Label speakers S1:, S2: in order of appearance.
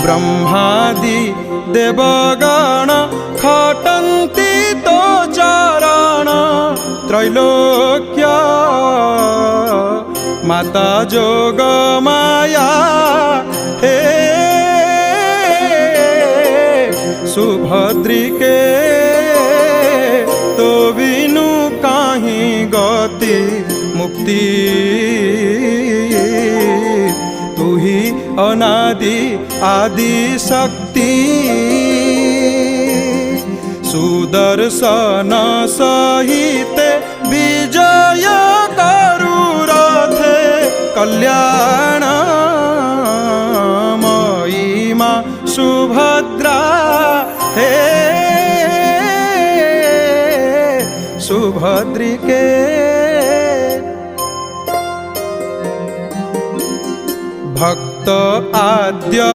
S1: ब्रह्मादि देवगण खटन्ति तो चरण त्रैलोक्य माता जोग माया हे सुभद्रिके तो बिनु काहीं गति मुक्ति तू ही अनादि आदि शक्ति सुदर्शन सहित विजय करु रथे कल्याण मयि मां सुभद्रा हे सुभद्रिके भक्त आद्य